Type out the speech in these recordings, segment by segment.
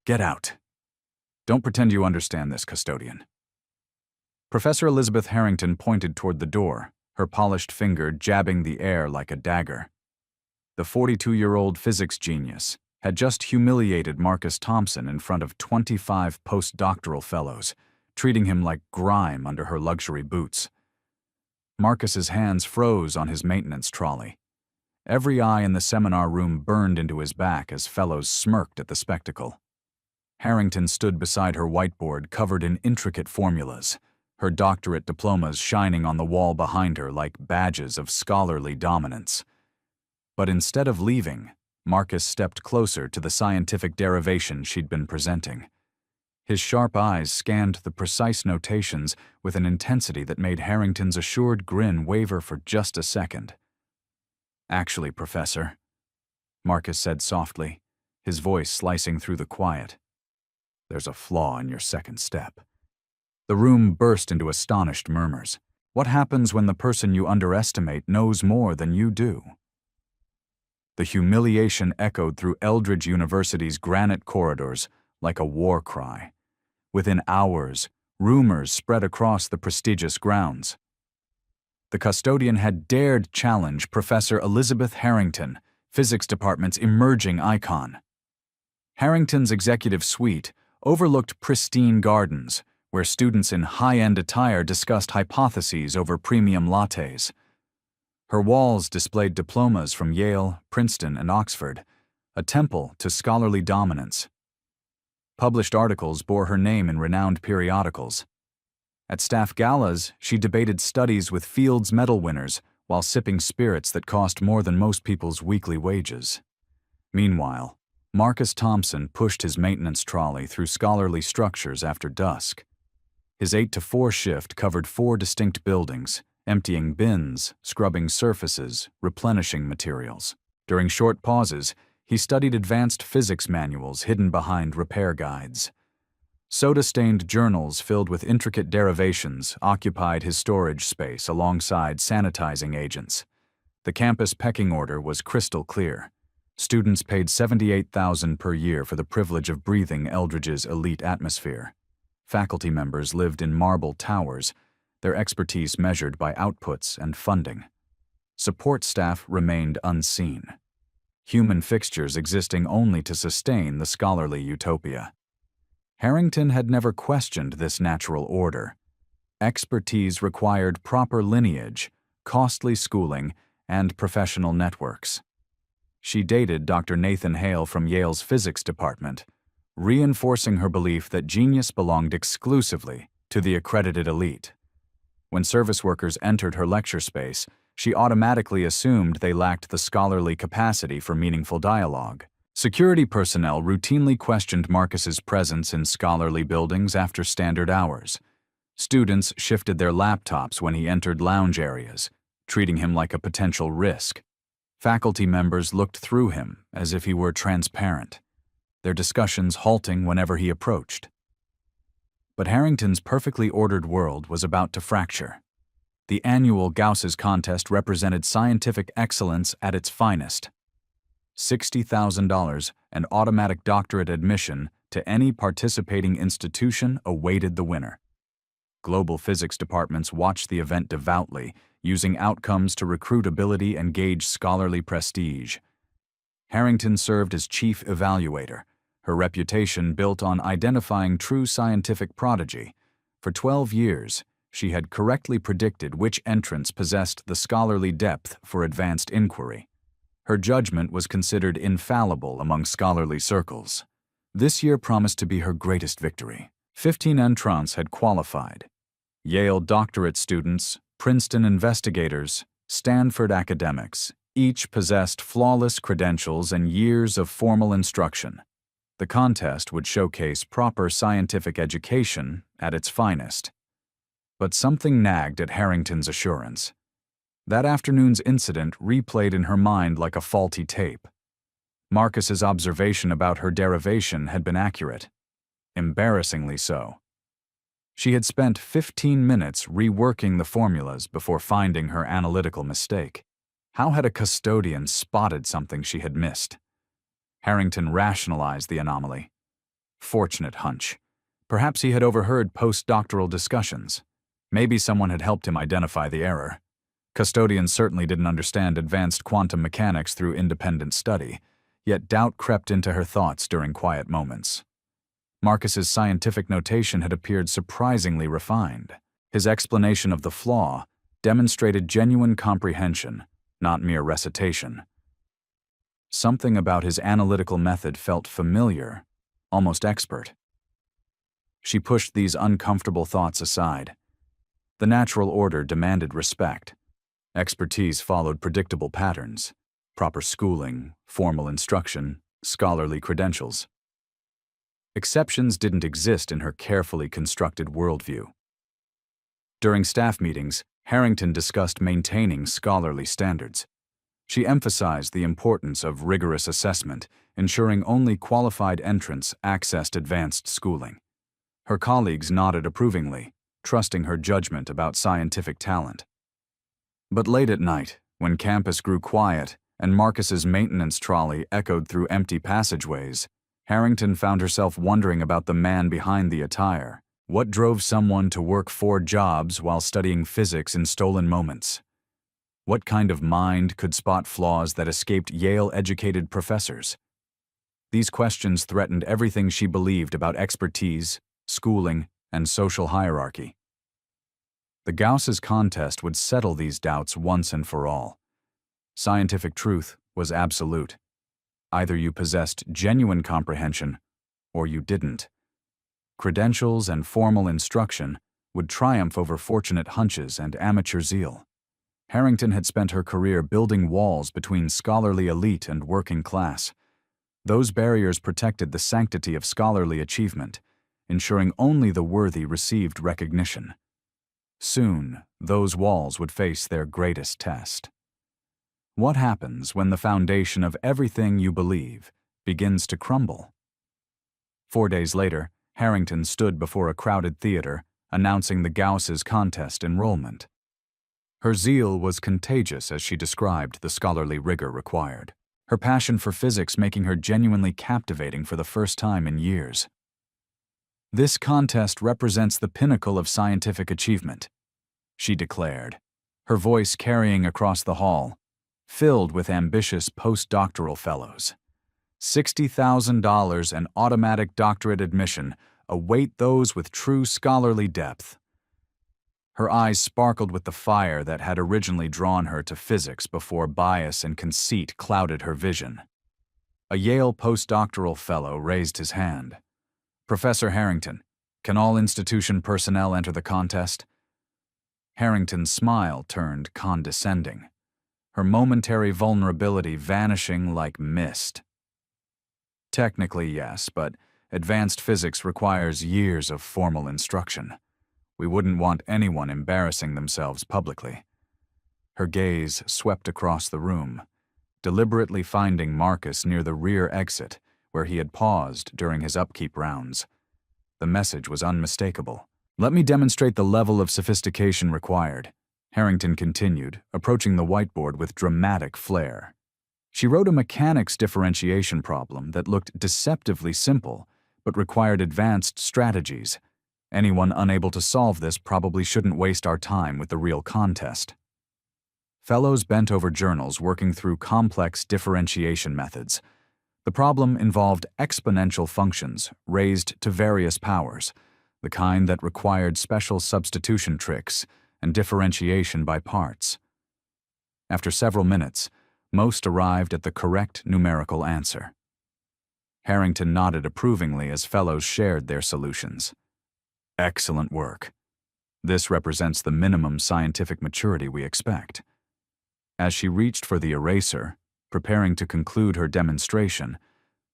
Get out. Don't pretend you understand this, custodian. Professor Elizabeth Harrington pointed toward the door, her polished finger jabbing the air like a dagger. The 42-year-old physics genius had just humiliated Marcus Thompson in front of 25 postdoctoral fellows, treating him like grime under her luxury boots. Marcus's hands froze on his maintenance trolley. Every eye in the seminar room burned into his back as fellows smirked at the spectacle. Harrington stood beside her whiteboard covered in intricate formulas, her doctorate diplomas shining on the wall behind her like badges of scholarly dominance. But instead of leaving, Marcus stepped closer to the scientific derivation she'd been presenting. His sharp eyes scanned the precise notations with an intensity that made Harrington's assured grin waver for just a second. "Actually, Professor," Marcus said softly, his voice slicing through the quiet, "there's a flaw in your second step." The room burst into astonished murmurs. What happens when the person you underestimate knows more than you do? The humiliation echoed through Eldridge University's granite corridors like a war cry. Within hours, rumors spread across the prestigious grounds. The custodian had dared challenge Professor Elizabeth Harrington, physics department's emerging icon. Harrington's executive suite overlooked pristine gardens, where students in high-end attire discussed hypotheses over premium lattes. Her walls displayed diplomas from Yale, Princeton, and Oxford, a temple to scholarly dominance. Published articles bore her name in renowned periodicals. At staff galas, she debated studies with Fields Medal winners while sipping spirits that cost more than most people's weekly wages. Meanwhile, Marcus Thompson pushed his maintenance trolley through scholarly structures after dusk. His 8-to-4 shift covered 4 distinct buildings, emptying bins, scrubbing surfaces, replenishing materials. During short pauses, he studied advanced physics manuals hidden behind repair guides. Soda-stained journals filled with intricate derivations occupied his storage space alongside sanitizing agents. The campus pecking order was crystal clear. Students paid $78,000 per year for the privilege of breathing Eldridge's elite atmosphere. Faculty members lived in marble towers, their expertise measured by outputs and funding. Support staff remained unseen, human fixtures existing only to sustain the scholarly utopia. Harrington had never questioned this natural order. Expertise required proper lineage, costly schooling, and professional networks. She dated Dr. Nathan Hale from Yale's physics department, reinforcing her belief that genius belonged exclusively to the accredited elite. When service workers entered her lecture space, she automatically assumed they lacked the scholarly capacity for meaningful dialogue. Security personnel routinely questioned Marcus's presence in scholarly buildings after standard hours. Students shifted their laptops when he entered lounge areas, treating him like a potential risk. Faculty members looked through him as if he were transparent, their discussions halting whenever he approached. But Harrington's perfectly ordered world was about to fracture. The annual Gauss's contest represented scientific excellence at its finest. $60,000 and automatic doctorate admission to any participating institution awaited the winner. Global physics departments watched the event devoutly, using outcomes to recruit ability and gauge scholarly prestige. Harrington served as chief evaluator, her reputation built on identifying true scientific prodigy. For 12 years, she had correctly predicted which entrants possessed the scholarly depth for advanced inquiry. Her judgment was considered infallible among scholarly circles. This year promised to be her greatest victory. 15 entrants had qualified. Yale doctorate students, Princeton investigators, Stanford academics, each possessed flawless credentials and years of formal instruction. The contest would showcase proper scientific education at its finest. But something nagged at Harrington's assurance. That afternoon's incident replayed in her mind like a faulty tape. Marcus's observation about her derivation had been accurate, embarrassingly so. She had spent 15 minutes reworking the formulas before finding her analytical mistake. How had a custodian spotted something she had missed? Harrington rationalized the anomaly. Fortunate hunch. Perhaps he had overheard postdoctoral discussions. Maybe someone had helped him identify the error. Custodian certainly didn't understand advanced quantum mechanics through independent study, yet doubt crept into her thoughts during quiet moments. Marcus's scientific notation had appeared surprisingly refined. His explanation of the flaw demonstrated genuine comprehension, not mere recitation. Something about his analytical method felt familiar, almost expert. She pushed these uncomfortable thoughts aside. The natural order demanded respect. Expertise followed predictable patterns: proper schooling, formal instruction, scholarly credentials. Exceptions didn't exist in her carefully constructed worldview. During staff meetings, Harrington discussed maintaining scholarly standards. She emphasized the importance of rigorous assessment, ensuring only qualified entrants accessed advanced schooling. Her colleagues nodded approvingly, trusting her judgment about scientific talent. But late at night, when campus grew quiet and Marcus's maintenance trolley echoed through empty passageways, Harrington found herself wondering about the man behind the attire. What drove someone to work 4 jobs while studying physics in stolen moments? What kind of mind could spot flaws that escaped Yale-educated professors? These questions threatened everything she believed about expertise, schooling, and social hierarchy. The Gauss's contest would settle these doubts once and for all. Scientific truth was absolute. Either you possessed genuine comprehension, or you didn't. Credentials and formal instruction would triumph over fortunate hunches and amateur zeal. Harrington had spent her career building walls between scholarly elite and working class. Those barriers protected the sanctity of scholarly achievement, ensuring only the worthy received recognition. Soon, those walls would face their greatest test. What happens when the foundation of everything you believe begins to crumble? 4 days later, Harrington stood before a crowded theater, announcing the Gauss's contest enrollment. Her zeal was contagious as she described the scholarly rigor required, her passion for physics making her genuinely captivating for the first time in years. This contest represents the pinnacle of scientific achievement, she declared, her voice carrying across the hall, filled with ambitious postdoctoral fellows. $60,000 and automatic doctorate admission await those with true scholarly depth. Her eyes sparkled with the fire that had originally drawn her to physics before bias and conceit clouded her vision. A Yale postdoctoral fellow raised his hand. "Professor Harrington, can all institution personnel enter the contest?" Harrington's smile turned condescending, her momentary vulnerability vanishing like mist. "Technically, yes, but advanced physics requires years of formal instruction. We wouldn't want anyone embarrassing themselves publicly." Her gaze swept across the room, deliberately finding Marcus near the rear exit, where he had paused during his upkeep rounds. The message was unmistakable. "Let me demonstrate the level of sophistication required," Harrington continued, approaching the whiteboard with dramatic flair. She wrote a mechanics differentiation problem that looked deceptively simple, but required advanced strategies. Anyone unable to solve this probably shouldn't waste our time with the real contest. Fellows bent over journals working through complex differentiation methods. The problem involved exponential functions raised to various powers, the kind that required special substitution tricks and differentiation by parts. After several minutes, most arrived at the correct numerical answer. Harrington nodded approvingly as fellows shared their solutions. "Excellent work. This represents the minimum scientific maturity we expect." As she reached for the eraser, preparing to conclude her demonstration,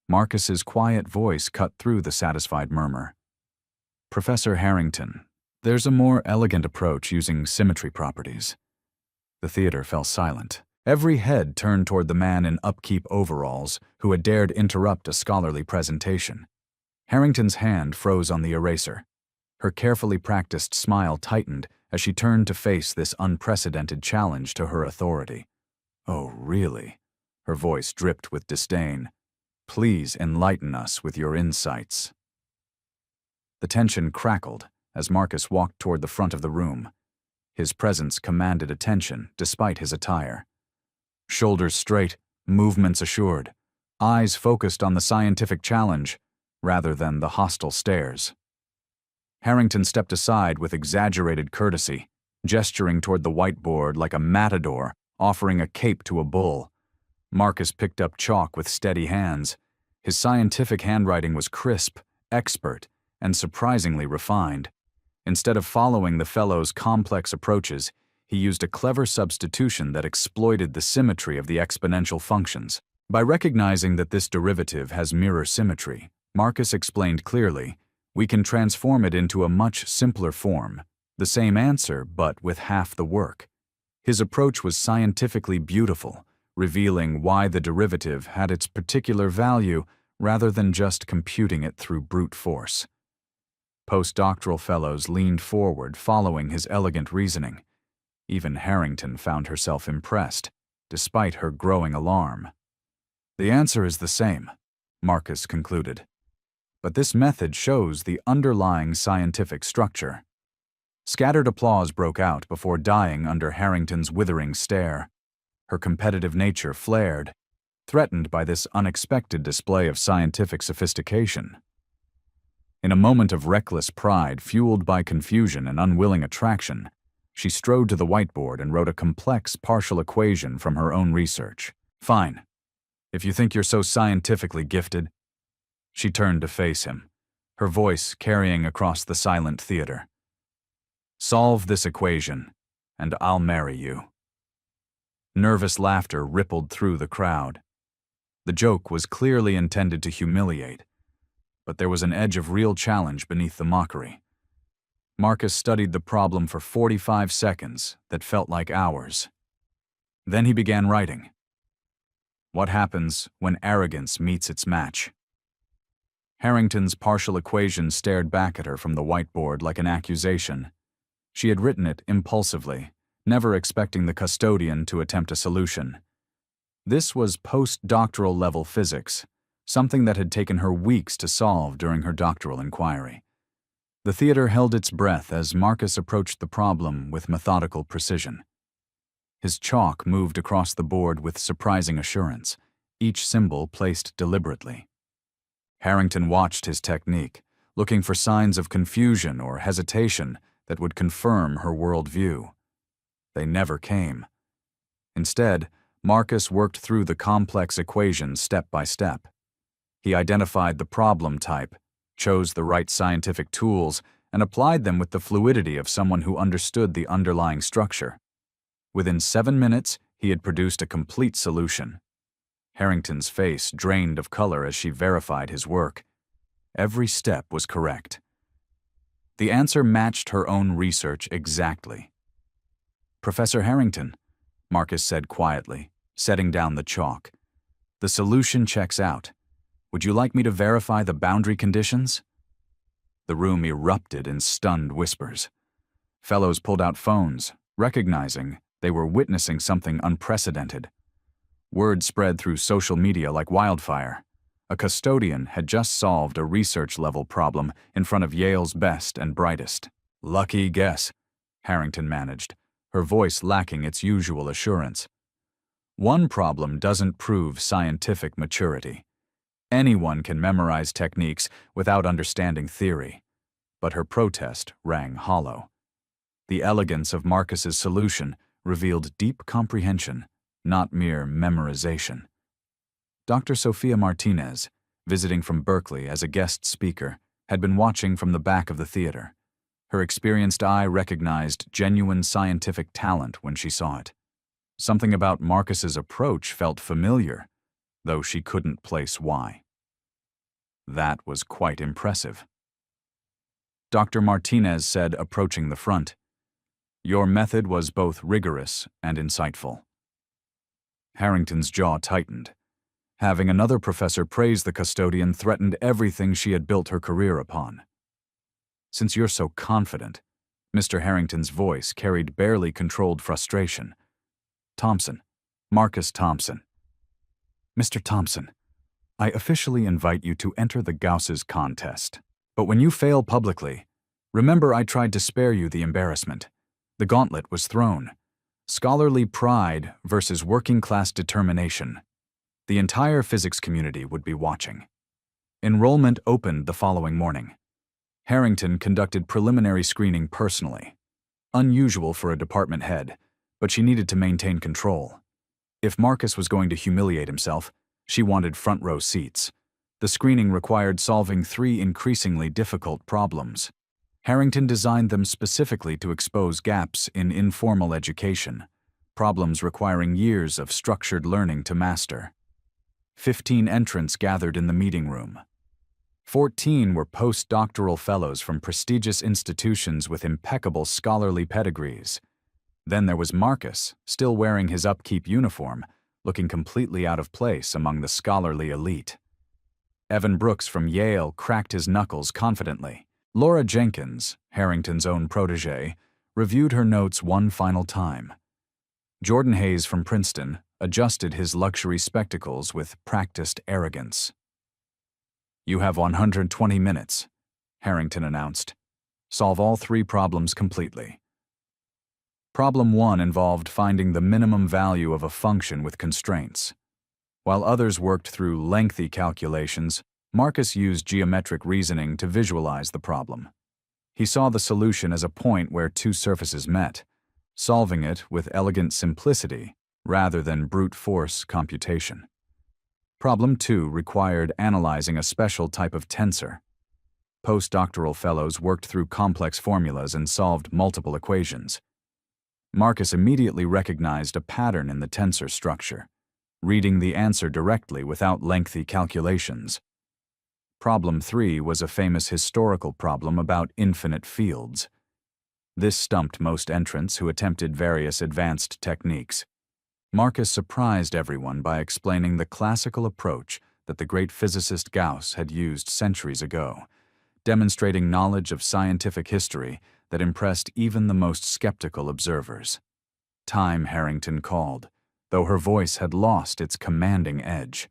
Marcus's quiet voice cut through the satisfied murmur. "Professor Harrington, there's a more elegant approach using symmetry properties." The theater fell silent. Every head turned toward the man in upkeep overalls who had dared interrupt a scholarly presentation. Harrington's hand froze on the eraser. Her carefully practiced smile tightened as she turned to face this unprecedented challenge to her authority. "Oh, really?" Her voice dripped with disdain. "Please enlighten us with your insights." The tension crackled as Marcus walked toward the front of the room. His presence commanded attention despite his attire. Shoulders straight, movements assured, eyes focused on the scientific challenge rather than the hostile stares. Harrington stepped aside with exaggerated courtesy, gesturing toward the whiteboard like a matador offering a cape to a bull. Marcus picked up chalk with steady hands. His scientific handwriting was crisp, expert, and surprisingly refined. Instead of following the fellow's complex approaches, he used a clever substitution that exploited the symmetry of the exponential functions. By recognizing that this derivative has mirror symmetry, Marcus explained clearly, we can transform it into a much simpler form, the same answer but with half the work. His approach was scientifically beautiful, revealing why the derivative had its particular value rather than just computing it through brute force. Postdoctoral fellows leaned forward following his elegant reasoning. Even Harrington found herself impressed, despite her growing alarm. The answer is the same, Marcus concluded. But this method shows the underlying scientific structure. Scattered applause broke out before dying under Harrington's withering stare. Her competitive nature flared, threatened by this unexpected display of scientific sophistication. In a moment of reckless pride fueled by confusion and unwilling attraction, she strode to the whiteboard and wrote a complex partial equation from her own research. Fine. If you think you're so scientifically gifted. She turned to face him, her voice carrying across the silent theater. Solve this equation, and I'll marry you. Nervous laughter rippled through the crowd. The joke was clearly intended to humiliate, but there was an edge of real challenge beneath the mockery. Marcus studied the problem for 45 seconds that felt like hours. Then he began writing. What happens when arrogance meets its match? Harrington's partial equation stared back at her from the whiteboard like an accusation. She had written it impulsively, never expecting the custodian to attempt a solution. This was postdoctoral level physics, something that had taken her weeks to solve during her doctoral inquiry. The theater held its breath as Marcus approached the problem with methodical precision. His chalk moved across the board with surprising assurance, each symbol placed deliberately. Harrington watched his technique, looking for signs of confusion or hesitation that would confirm her worldview. They never came. Instead, Marcus worked through the complex equation step by step. He identified the problem type, chose the right scientific tools, and applied them with the fluidity of someone who understood the underlying structure. Within 7 minutes, he had produced a complete solution. Harrington's face drained of color as she verified his work. Every step was correct. The answer matched her own research exactly. Professor Harrington, Marcus said quietly, setting down the chalk. The solution checks out. Would you like me to verify the boundary conditions? The room erupted in stunned whispers. Fellows pulled out phones, recognizing they were witnessing something unprecedented. Word spread through social media like wildfire. A custodian had just solved a research-level problem in front of Yale's best and brightest. Lucky guess, Harrington managed, her voice lacking its usual assurance. One problem doesn't prove scientific maturity. Anyone can memorize techniques without understanding theory. But her protest rang hollow. The elegance of Marcus's solution revealed deep comprehension, not mere memorization. Dr. Sophia Martinez, visiting from Berkeley as a guest speaker, had been watching from the back of the theater. Her experienced eye recognized genuine scientific talent when she saw it. Something about Marcus's approach felt familiar, though she couldn't place why. That was quite impressive. Dr. Martinez said, approaching the front, "Your method was both rigorous and insightful." Harrington's jaw tightened. Having another professor praise the custodian threatened everything she had built her career upon. "Since you're so confident," Mr. Harrington's voice carried barely controlled frustration. "Thompson, Marcus Thompson. Mr. Thompson, I officially invite you to enter the Gauss's contest." But when you fail publicly, remember I tried to spare you the embarrassment. The gauntlet was thrown. Scholarly pride versus working-class determination. The entire physics community would be watching. Enrollment opened the following morning. Harrington conducted preliminary screening personally. Unusual for a department head, but she needed to maintain control. If Marcus was going to humiliate himself, she wanted front-row seats. The screening required solving 3 increasingly difficult problems. Harrington designed them specifically to expose gaps in informal education, problems requiring years of structured learning to master. 15 entrants gathered in the meeting room. 14 were postdoctoral fellows from prestigious institutions with impeccable scholarly pedigrees. Then there was Marcus, still wearing his upkeep uniform, looking completely out of place among the scholarly elite. Evan Brooks from Yale cracked his knuckles confidently. Laura Jenkins, Harrington's own protégé, reviewed her notes one final time. Jordan Hayes from Princeton adjusted his luxury spectacles with practiced arrogance. "You have 120 minutes," Harrington announced. "Solve all 3 problems completely." Problem 1 involved finding the minimum value of a function with constraints. While others worked through lengthy calculations, Marcus used geometric reasoning to visualize the problem. He saw the solution as a point where 2 surfaces met, solving it with elegant simplicity rather than brute force computation. Problem 2 required analyzing a special type of tensor. Postdoctoral fellows worked through complex formulas and solved multiple equations. Marcus immediately recognized a pattern in the tensor structure, reading the answer directly without lengthy calculations. Problem 3 was a famous historical problem about infinite fields. This stumped most entrants who attempted various advanced techniques. Marcus surprised everyone by explaining the classical approach that the great physicist Gauss had used centuries ago, demonstrating knowledge of scientific history that impressed even the most skeptical observers. Time, Harrington called, though her voice had lost its commanding edge.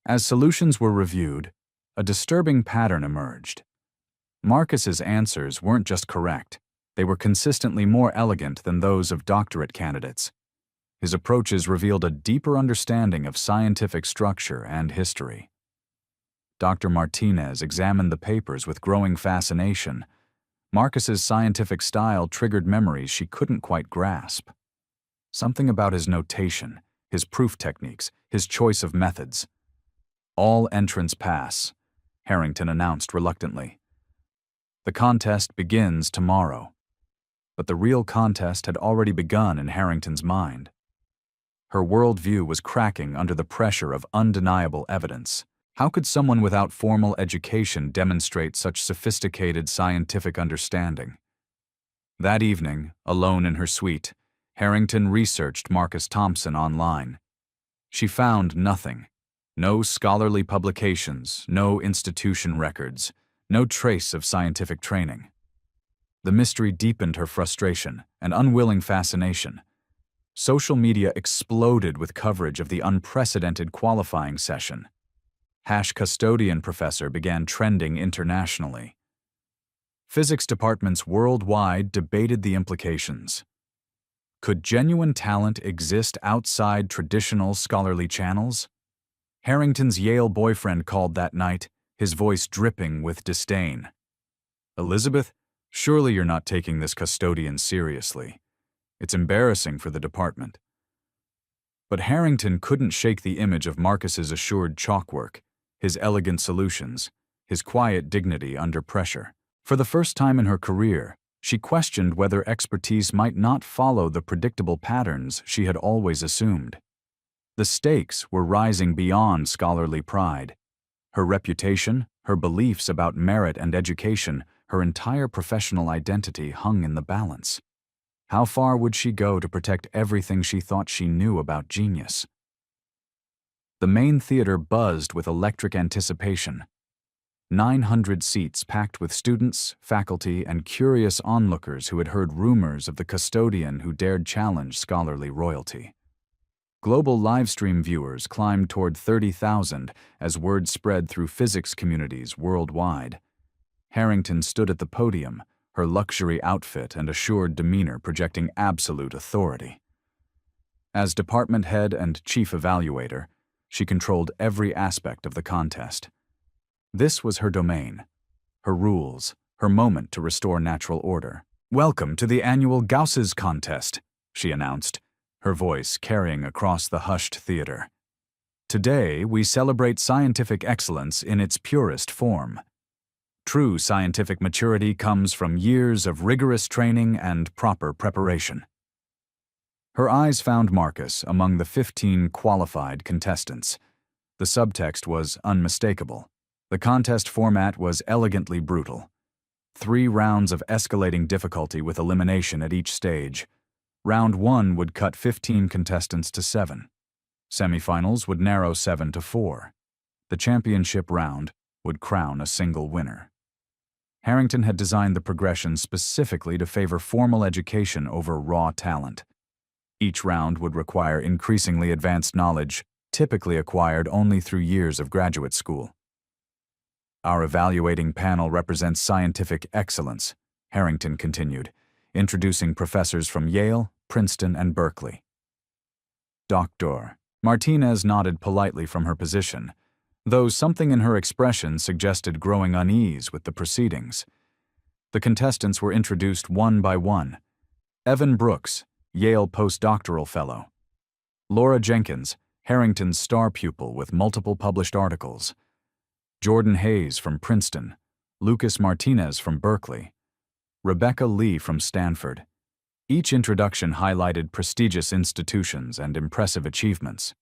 As solutions were reviewed, a disturbing pattern emerged. Marcus's answers weren't just correct, they were consistently more elegant than those of doctorate candidates. His approaches revealed a deeper understanding of scientific structure and history. Dr. Martinez examined the papers with growing fascination. Marcus's scientific style triggered memories she couldn't quite grasp. Something about his notation, his proof techniques, his choice of methods. "All entrants pass," Harrington announced reluctantly. "The contest begins tomorrow." But the real contest had already begun in Harrington's mind. Her worldview was cracking under the pressure of undeniable evidence. How could someone without formal education demonstrate such sophisticated scientific understanding? That evening, alone in her suite, Harrington researched Marcus Thompson online. She found nothing. No scholarly publications, no institution records, no trace of scientific training. The mystery deepened her frustration and unwilling fascination. Social media exploded with coverage of the unprecedented qualifying session. #Custodian Professor began trending internationally. Physics departments worldwide debated the implications. Could genuine talent exist outside traditional scholarly channels? Harrington's Yale boyfriend called that night, his voice dripping with disdain. "Elizabeth, surely you're not taking this custodian seriously. It's embarrassing for the department." But Harrington couldn't shake the image of Marcus's assured chalkwork, his elegant solutions, his quiet dignity under pressure. For the first time in her career, she questioned whether expertise might not follow the predictable patterns she had always assumed. The stakes were rising beyond scholarly pride. Her reputation, her beliefs about merit and education, her entire professional identity hung in the balance. How far would she go to protect everything she thought she knew about genius? The main theater buzzed with electric anticipation. 900 seats packed with students, faculty, and curious onlookers who had heard rumors of the custodian who dared challenge scholarly royalty. Global livestream viewers climbed toward 30,000 as word spread through physics communities worldwide. Harrington stood at the podium, her luxury outfit and assured demeanor projecting absolute authority. As department head and chief evaluator, she controlled every aspect of the contest. This was her domain, her rules, her moment to restore natural order. "Welcome to the annual Gauss's contest," she announced, her voice carrying across the hushed theater. "Today, we celebrate scientific excellence in its purest form. True scientific maturity comes from years of rigorous training and proper preparation." Her eyes found Marcus among the 15 qualified contestants. The subtext was unmistakable. The contest format was elegantly brutal. 3 rounds of escalating difficulty with elimination at each stage. Round 1 would cut 15 contestants to 7. Semifinals would narrow 7 to 4. The championship round would crown a single winner. Harrington had designed the progression specifically to favor formal education over raw talent. Each round would require increasingly advanced knowledge, typically acquired only through years of graduate school. "Our evaluating panel represents scientific excellence," Harrington continued, introducing professors from Yale, Princeton, and Berkeley. "Dr." Martinez nodded politely from her position, though something in her expression suggested growing unease with the proceedings. The contestants were introduced one by one. Evan Brooks, Yale postdoctoral fellow. Laura Jenkins, Harrington's star pupil with multiple published articles. Jordan Hayes from Princeton. Lucas Martinez from Berkeley. Rebecca Lee from Stanford. Each introduction highlighted prestigious institutions and impressive achievements.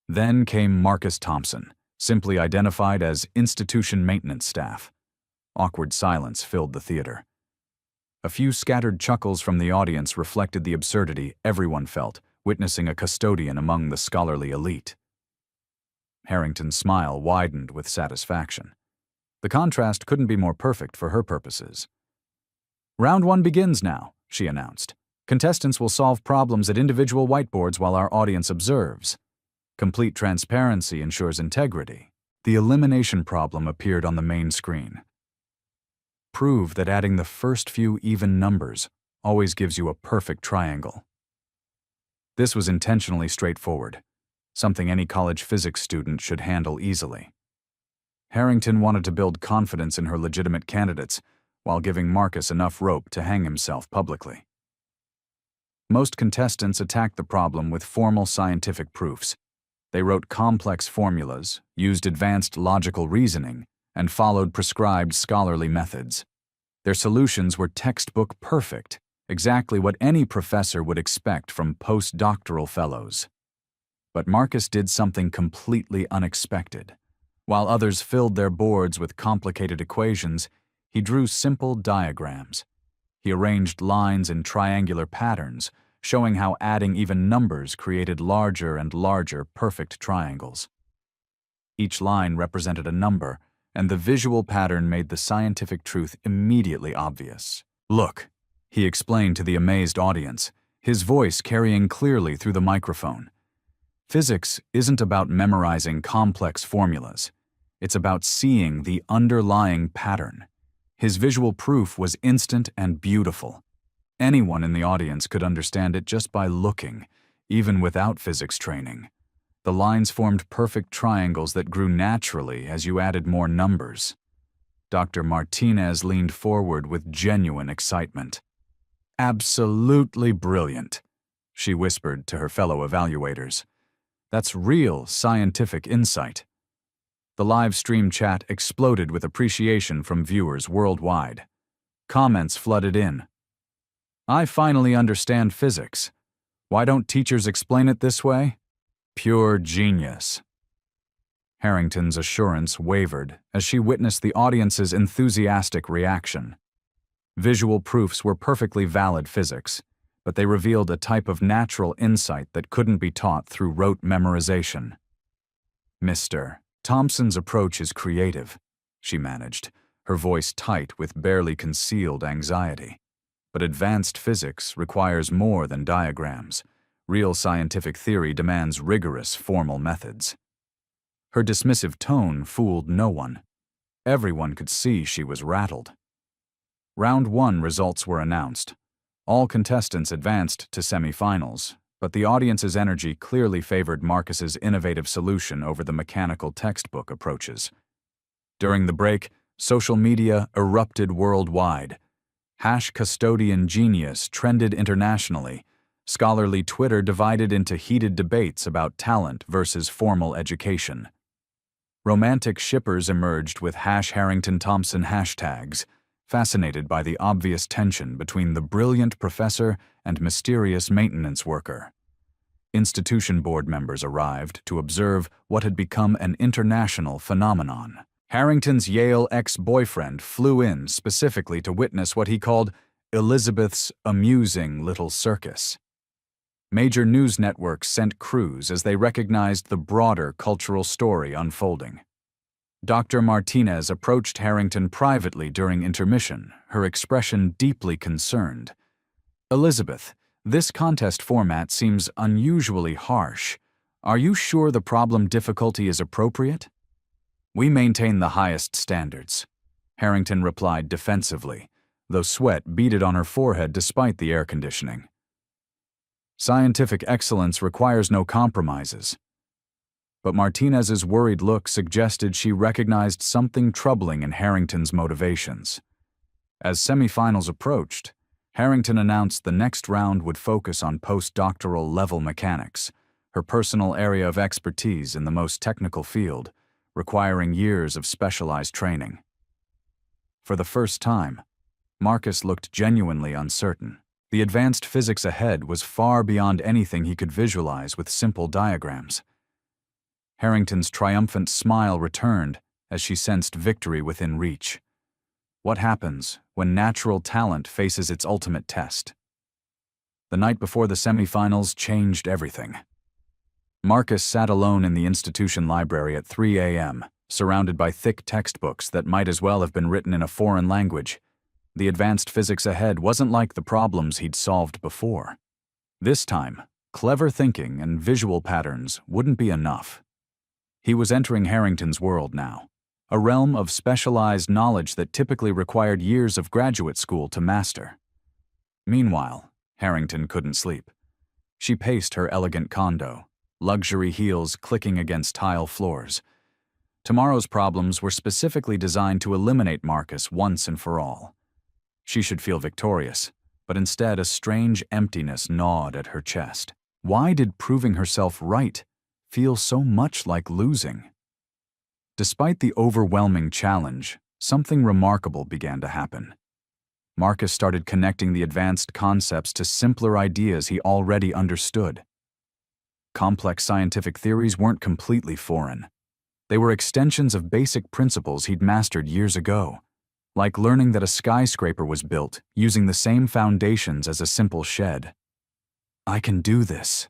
Then came Marcus Thompson, simply identified as institution maintenance staff. Awkward silence filled the theater. A few scattered chuckles from the audience reflected the absurdity everyone felt, witnessing a custodian among the scholarly elite. Harrington's smile widened with satisfaction. The contrast couldn't be more perfect for her purposes. "Round 1 begins now," she announced. "Contestants will solve problems at individual whiteboards while our audience observes. Complete transparency ensures integrity." The elimination problem appeared on the main screen. "Prove that adding the first few even numbers always gives you a perfect triangle." This was intentionally straightforward, something any college physics student should handle easily. Harrington wanted to build confidence in her legitimate candidates while giving Marcus enough rope to hang himself publicly. Most contestants attacked the problem with formal scientific proofs. They wrote complex formulas, used advanced logical reasoning, and followed prescribed scholarly methods. Their solutions were textbook perfect, exactly what any professor would expect from postdoctoral fellows. But Marcus did something completely unexpected. While others filled their boards with complicated equations, he drew simple diagrams. He arranged lines in triangular patterns, showing how adding even numbers created larger and larger perfect triangles. Each line represented a number, and the visual pattern made the scientific truth immediately obvious. "Look," he explained to the amazed audience, his voice carrying clearly through the microphone. "Physics isn't about memorizing complex formulas. It's about seeing the underlying pattern." His visual proof was instant and beautiful. Anyone in the audience could understand it just by looking, even without physics training. The lines formed perfect triangles that grew naturally as you added more numbers. Dr. Martinez leaned forward with genuine excitement. "Absolutely brilliant," she whispered to her fellow evaluators. "That's real scientific insight." The live stream chat exploded with appreciation from viewers worldwide. Comments flooded in. "I finally understand physics. Why don't teachers explain it this way? Pure genius." Harrington's assurance wavered as she witnessed the audience's enthusiastic reaction. Visual proofs were perfectly valid physics, but they revealed a type of natural insight that couldn't be taught through rote memorization. "Mr. Thompson's approach is creative," she managed, her voice tight with barely concealed anxiety. "But advanced physics requires more than diagrams. Real scientific theory demands rigorous formal methods." Her dismissive tone fooled no one. Everyone could see she was rattled. Round 1 results were announced. All contestants advanced to semifinals, but the audience's energy clearly favored Marcus's innovative solution over the mechanical textbook approaches. During the break, social media erupted worldwide. #custodian genius trended internationally. Scholarly Twitter divided into heated debates about talent versus formal education. Romantic shippers emerged with #Harrington-Thompson hashtags, fascinated by the obvious tension between the brilliant professor and mysterious maintenance worker. Institution board members arrived to observe what had become an international phenomenon. Harrington's Yale ex-boyfriend flew in specifically to witness what he called Elizabeth's amusing little circus. Major news networks sent crews as they recognized the broader cultural story unfolding. Dr. Martinez approached Harrington privately during intermission, her expression deeply concerned. "Elizabeth, this contest format seems unusually harsh. Are you sure the problem difficulty is appropriate?" "We maintain the highest standards," Harrington replied defensively, though sweat beaded on her forehead despite the air conditioning. "Scientific excellence requires no compromises." But Martinez's worried look suggested she recognized something troubling in Harrington's motivations. As semifinals approached, Harrington announced the next round would focus on postdoctoral level mechanics, her personal area of expertise in the most technical field, requiring years of specialized training. For the first time, Marcus looked genuinely uncertain. The advanced physics ahead was far beyond anything he could visualize with simple diagrams. Harrington's triumphant smile returned as she sensed victory within reach. What happens when natural talent faces its ultimate test? The night before the semifinals changed everything. Marcus sat alone in the institution library at 3 a.m., surrounded by thick textbooks that might as well have been written in a foreign language. The advanced physics ahead wasn't like the problems he'd solved before. This time, clever thinking and visual patterns wouldn't be enough. He was entering Harrington's world now, a realm of specialized knowledge that typically required years of graduate school to master. Meanwhile, Harrington couldn't sleep. She paced her elegant condo, luxury heels clicking against tile floors. Tomorrow's problems were specifically designed to eliminate Marcus once and for all. She should feel victorious, but instead a strange emptiness gnawed at her chest. Why did proving herself right feel so much like losing? Despite the overwhelming challenge, something remarkable began to happen. Marcus started connecting the advanced concepts to simpler ideas he already understood. Complex scientific theories weren't completely foreign. They were extensions of basic principles he'd mastered years ago, like learning that a skyscraper was built using the same foundations as a simple shed. "I can do this,"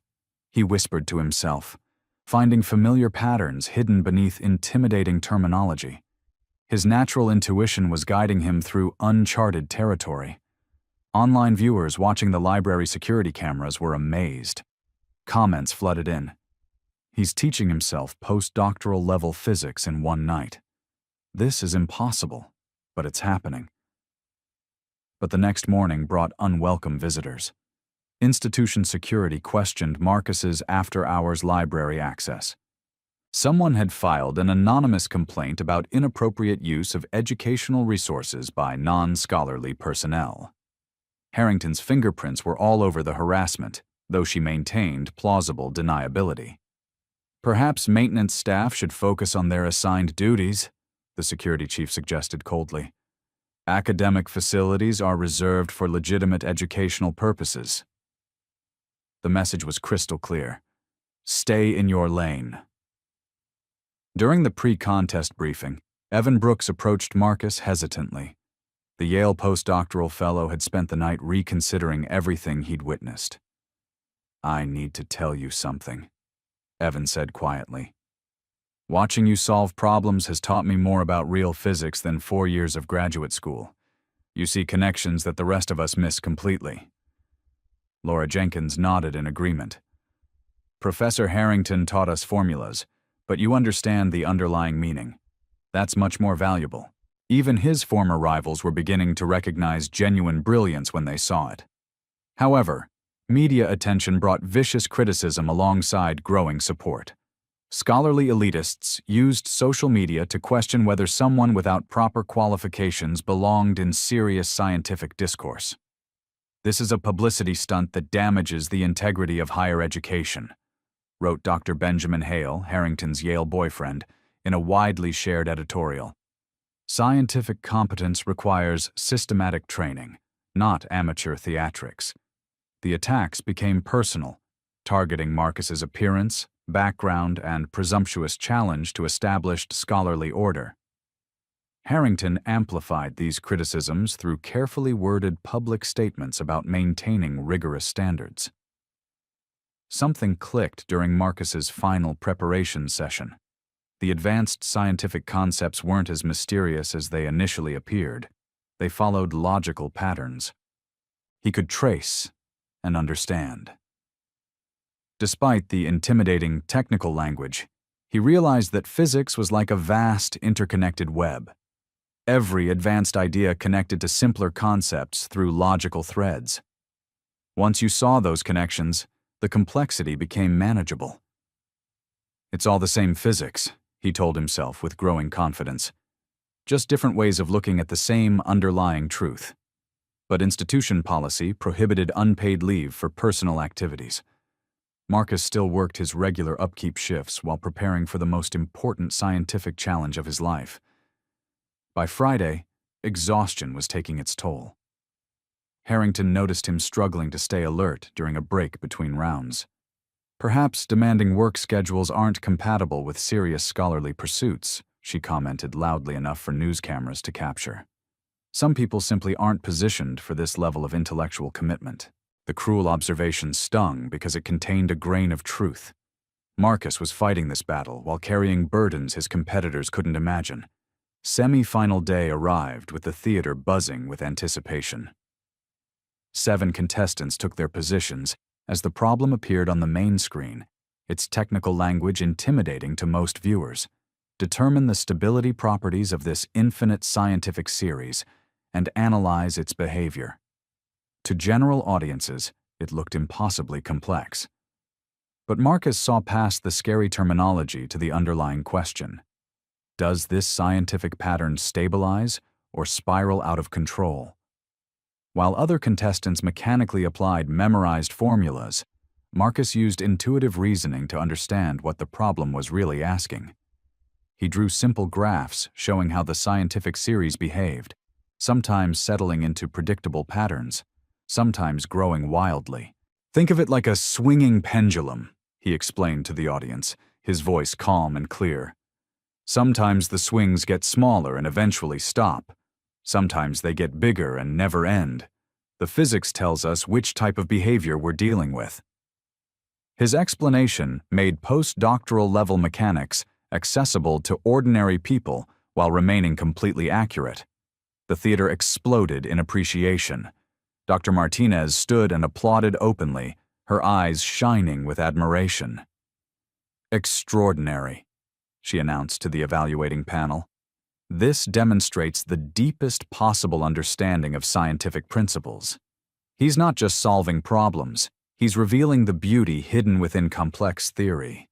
he whispered to himself, finding familiar patterns hidden beneath intimidating terminology. His natural intuition was guiding him through uncharted territory. Online viewers watching the library security cameras were amazed. Comments flooded in. "He's teaching himself postdoctoral level physics in one night. This is impossible, but it's happening." But the next morning brought unwelcome visitors. Institution security questioned Marcus's after-hours library access. Someone had filed an anonymous complaint about inappropriate use of educational resources by non-scholarly personnel. Harrington's fingerprints were all over the harassment, though she maintained plausible deniability. "Perhaps maintenance staff should focus on their assigned duties," the security chief suggested coldly. "Academic facilities are reserved for legitimate educational purposes." The message was crystal clear. Stay in your lane. During the pre-contest briefing, Evan Brooks approached Marcus hesitantly. The Yale postdoctoral fellow had spent the night reconsidering everything he'd witnessed. "I need to tell you something," Evan said quietly. "Watching you solve problems has taught me more about real physics than 4 years of graduate school. You see connections that the rest of us miss completely." Laura Jenkins nodded in agreement. "Professor Harrington taught us formulas, but you understand the underlying meaning. That's much more valuable. Even his former rivals were beginning to recognize genuine brilliance when they saw it. However, media attention brought vicious criticism alongside growing support. Scholarly elitists used social media to question whether someone without proper qualifications belonged in serious scientific discourse. "This is a publicity stunt that damages the integrity of higher education," wrote Dr. Benjamin Hale, Harrington's Yale boyfriend, in a widely shared editorial. "Scientific competence requires systematic training, not amateur theatrics." The attacks became personal, targeting Marcus's appearance, background, and presumptuous challenge to established scholarly order. Harrington amplified these criticisms through carefully worded public statements about maintaining rigorous standards. Something clicked during Marcus's final preparation session. The advanced scientific concepts weren't as mysterious as they initially appeared. They followed logical patterns. He could trace and understand. Despite the intimidating technical language, he realized that physics was like a vast, interconnected web. Every advanced idea connected to simpler concepts through logical threads. Once you saw those connections, the complexity became manageable. "It's all the same physics," he told himself with growing confidence. "Just different ways of looking at the same underlying truth." But institution policy prohibited unpaid leave for personal activities. Marcus still worked his regular upkeep shifts while preparing for the most important scientific challenge of his life. By Friday, exhaustion was taking its toll. Harrington noticed him struggling to stay alert during a break between rounds. "Perhaps demanding work schedules aren't compatible with serious scholarly pursuits," she commented loudly enough for news cameras to capture. "Some people simply aren't positioned for this level of intellectual commitment." The cruel observation stung because it contained a grain of truth. Marcus was fighting this battle while carrying burdens his competitors couldn't imagine. Semi-final day arrived with the theater buzzing with anticipation. 7 contestants took their positions as the problem appeared on the main screen, its technical language intimidating to most viewers. Determine the stability properties of this infinite scientific series and analyze its behavior. To general audiences, it looked impossibly complex. But Marcus saw past the scary terminology to the underlying question. Does this scientific pattern stabilize or spiral out of control? While other contestants mechanically applied memorized formulas, Marcus used intuitive reasoning to understand what the problem was really asking. He drew simple graphs showing how the scientific series behaved, sometimes settling into predictable patterns, sometimes growing wildly. "Think of it like a swinging pendulum," he explained to the audience, his voice calm and clear. "Sometimes the swings get smaller and eventually stop. Sometimes they get bigger and never end. The physics tells us which type of behavior we're dealing with." His explanation made postdoctoral level mechanics accessible to ordinary people while remaining completely accurate. The theater exploded in appreciation. Dr. Martinez stood and applauded openly, her eyes shining with admiration. "Extraordinary," she announced to the evaluating panel. "This demonstrates the deepest possible understanding of scientific principles. He's not just solving problems, he's revealing the beauty hidden within complex theory."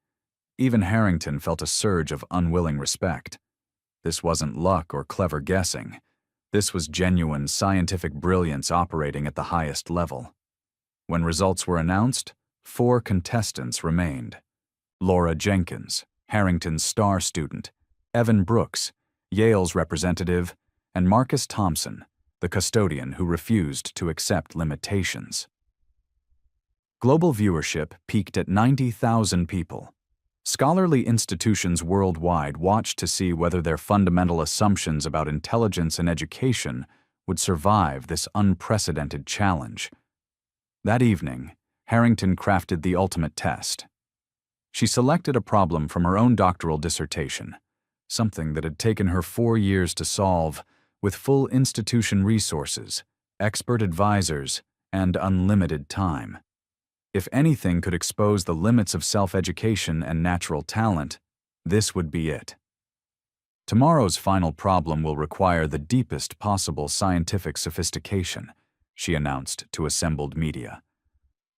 Even Harrington felt a surge of unwilling respect. This wasn't luck or clever guessing. This was genuine scientific brilliance operating at the highest level. When results were announced, 4 contestants remained. Laura Jenkins, Harrington's star student, Evan Brooks, Yale's representative, and Marcus Thompson, the custodian who refused to accept limitations. Global viewership peaked at 90,000 people. Scholarly institutions worldwide watched to see whether their fundamental assumptions about intelligence and education would survive this unprecedented challenge. That evening, Harrington crafted the ultimate test. She selected a problem from her own doctoral dissertation, something that had taken her 4 years to solve, with full institution resources, expert advisors, and unlimited time. If anything could expose the limits of self-education and natural talent, this would be it. Tomorrow's final problem will require the deepest possible scientific sophistication, she announced to assembled media.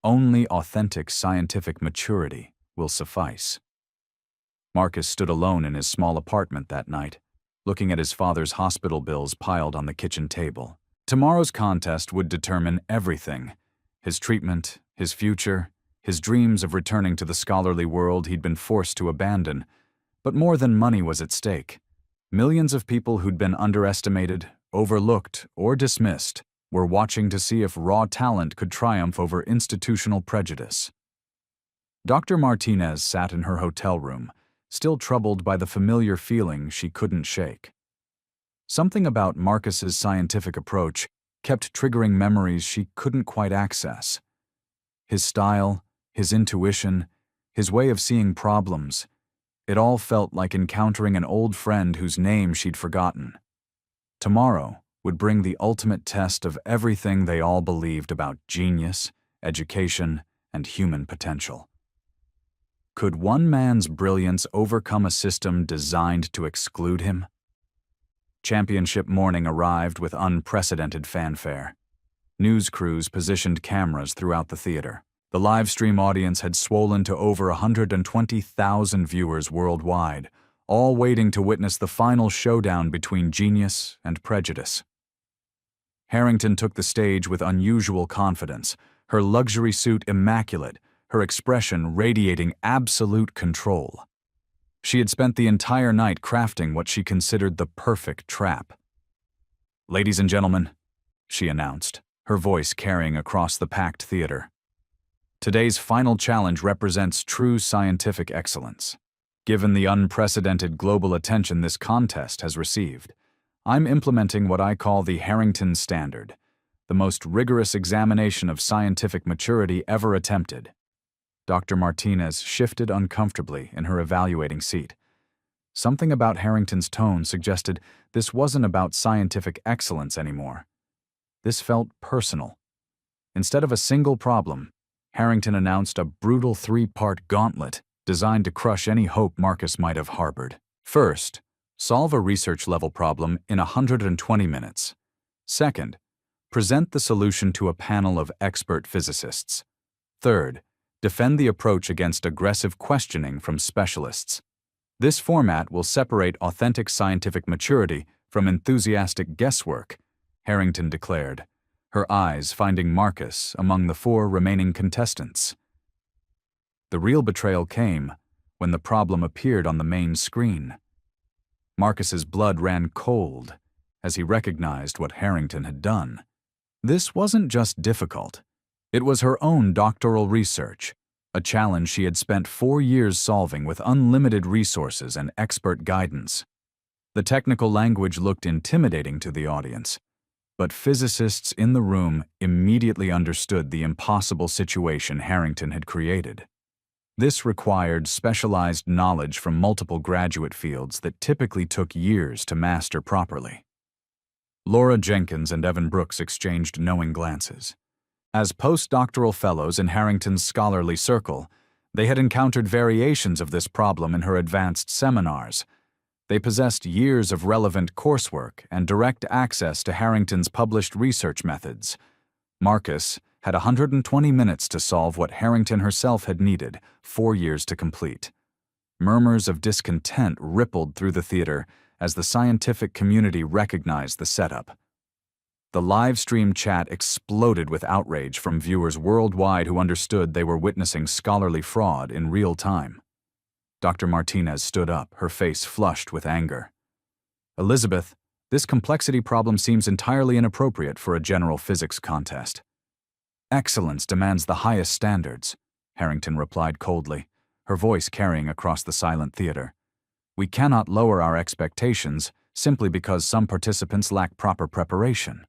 Only authentic scientific maturity will suffice. Marcus stood alone in his small apartment that night, looking at his father's hospital bills piled on the kitchen table. Tomorrow's contest would determine everything: his treatment, his future, his dreams of returning to the scholarly world he'd been forced to abandon. But more than money was at stake. Millions of people who'd been underestimated, overlooked, or dismissed were watching to see if raw talent could triumph over institutional prejudice. Dr. Martinez sat in her hotel room, still troubled by the familiar feeling she couldn't shake. Something about Marcus's scientific approach kept triggering memories she couldn't quite access. His style, his intuition, his way of seeing problems, it all felt like encountering an old friend whose name she'd forgotten. Tomorrow would bring the ultimate test of everything they all believed about genius, education, and human potential. Could one man's brilliance overcome a system designed to exclude him? Championship morning arrived with unprecedented fanfare. News crews positioned cameras throughout the theater. The live stream audience had swollen to over 120,000 viewers worldwide, all waiting to witness the final showdown between genius and prejudice. Harrington took the stage with unusual confidence, her luxury suit immaculate, her expression radiating absolute control. She had spent the entire night crafting what she considered the perfect trap. "Ladies and gentlemen," she announced, her voice carrying across the packed theater. "Today's final challenge represents true scientific excellence. Given the unprecedented global attention this contest has received, I'm implementing what I call the Harrington Standard, the most rigorous examination of scientific maturity ever attempted." Dr. Martinez shifted uncomfortably in her evaluating seat. Something about Harrington's tone suggested this wasn't about scientific excellence anymore. This felt personal. Instead of a single problem, Harrington announced a brutal 3-part gauntlet designed to crush any hope Marcus might have harbored. First, solve a research-level problem in 120 minutes. Second, present the solution to a panel of expert physicists. Third, defend the approach against aggressive questioning from specialists. This format will separate authentic scientific maturity from enthusiastic guesswork, Harrington declared, her eyes finding Marcus among the 4 remaining contestants. The real betrayal came when the problem appeared on the main screen. Marcus's blood ran cold as he recognized what Harrington had done. This wasn't just difficult. It was her own doctoral research, a challenge she had spent 4 years solving with unlimited resources and expert guidance. The technical language looked intimidating to the audience, but physicists in the room immediately understood the impossible situation Harrington had created. This required specialized knowledge from multiple graduate fields that typically took years to master properly. Laura Jenkins and Evan Brooks exchanged knowing glances. As postdoctoral fellows in Harrington's scholarly circle, they had encountered variations of this problem in her advanced seminars. They possessed years of relevant coursework and direct access to Harrington's published research methods. Marcus had 120 minutes to solve what Harrington herself had needed 4 years to complete. Murmurs of discontent rippled through the theater as the scientific community recognized the setup. The live stream chat exploded with outrage from viewers worldwide who understood they were witnessing scholarly fraud in real time. Dr. Martinez stood up, her face flushed with anger. "Elizabeth, this complexity problem seems entirely inappropriate for a general physics contest." "Excellence demands the highest standards," Harrington replied coldly, her voice carrying across the silent theater. "We cannot lower our expectations simply because some participants lack proper preparation."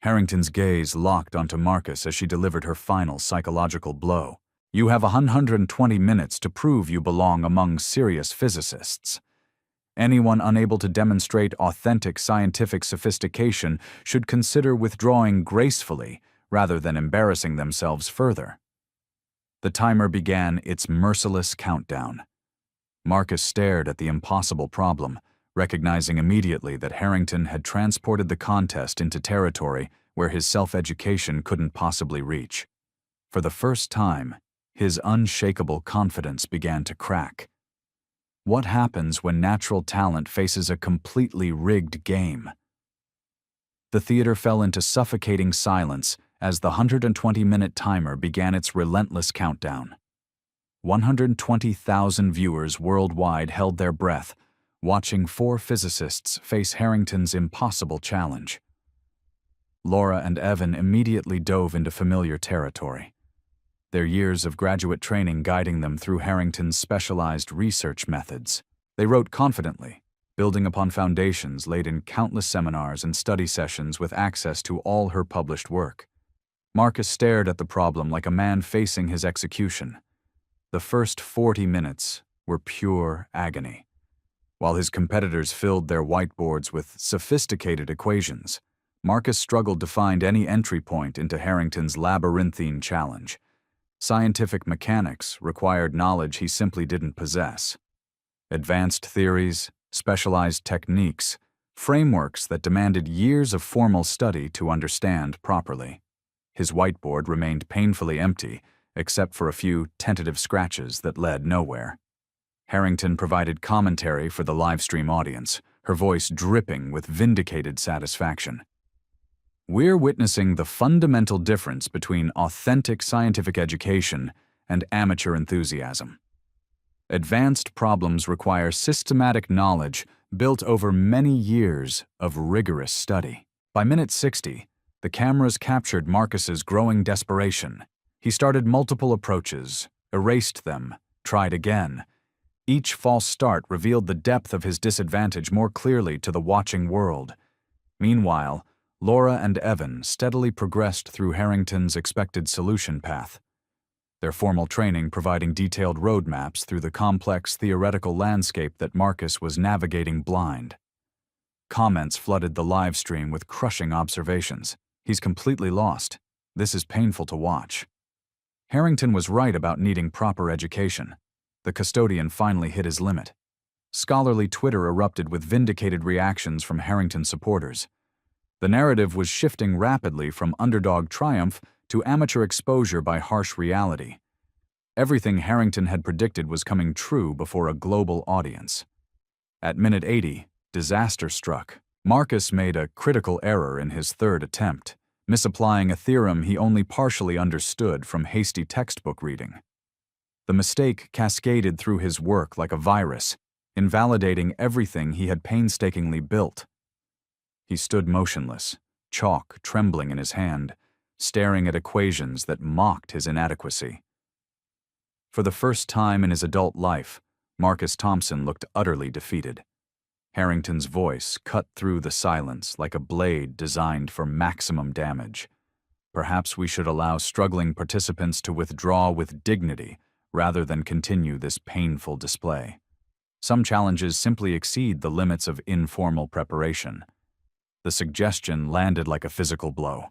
Harrington's gaze locked onto Marcus as she delivered her final psychological blow. "You have 120 minutes to prove you belong among serious physicists. Anyone unable to demonstrate authentic scientific sophistication should consider withdrawing gracefully rather than embarrassing themselves further." The timer began its merciless countdown. Marcus stared at the impossible problem, recognizing immediately that Harrington had transported the contest into territory where his self-education couldn't possibly reach. For the first time, his unshakable confidence began to crack. What happens when natural talent faces a completely rigged game? The theater fell into suffocating silence as the 120-minute timer began its relentless countdown. 120,000 viewers worldwide held their breath, watching four physicists face Harrington's impossible challenge. Laura and Evan immediately dove into familiar territory, their years of graduate training guiding them through Harrington's specialized research methods. They wrote confidently, building upon foundations laid in countless seminars and study sessions with access to all her published work. Marcus stared at the problem like a man facing his execution. The first 40 minutes were pure agony. While his competitors filled their whiteboards with sophisticated equations, Marcus struggled to find any entry point into Harrington's labyrinthine challenge. Scientific mechanics required knowledge he simply didn't possess. Advanced theories, specialized techniques, frameworks that demanded years of formal study to understand properly. His whiteboard remained painfully empty, except for a few tentative scratches that led nowhere. Harrington provided commentary for the livestream audience, her voice dripping with vindicated satisfaction. We're witnessing the fundamental difference between authentic scientific education and amateur enthusiasm. Advanced problems require systematic knowledge built over many years of rigorous study. By minute 60, the cameras captured Marcus's growing desperation. He started multiple approaches, erased them, tried again. Each false start revealed the depth of his disadvantage more clearly to the watching world. Meanwhile, Laura and Evan steadily progressed through Harrington's expected solution path, their formal training providing detailed roadmaps through the complex theoretical landscape that Marcus was navigating blind. Comments flooded the live stream with crushing observations. He's completely lost. This is painful to watch. Harrington was right about needing proper education. The custodian finally hit his limit. Scholarly Twitter erupted with vindicated reactions from Harrington supporters. The narrative was shifting rapidly from underdog triumph to amateur exposure by harsh reality. Everything Harrington had predicted was coming true before a global audience. At minute 80, disaster struck. Marcus made a critical error in his third attempt, misapplying a theorem he only partially understood from hasty textbook reading. The mistake cascaded through his work like a virus, invalidating everything he had painstakingly built. He stood motionless, chalk trembling in his hand, staring at equations that mocked his inadequacy. For the first time in his adult life, Marcus Thompson looked utterly defeated. Harrington's voice cut through the silence like a blade designed for maximum damage. Perhaps we should allow struggling participants to withdraw with dignity rather than continue this painful display. Some challenges simply exceed the limits of informal preparation. The suggestion landed like a physical blow.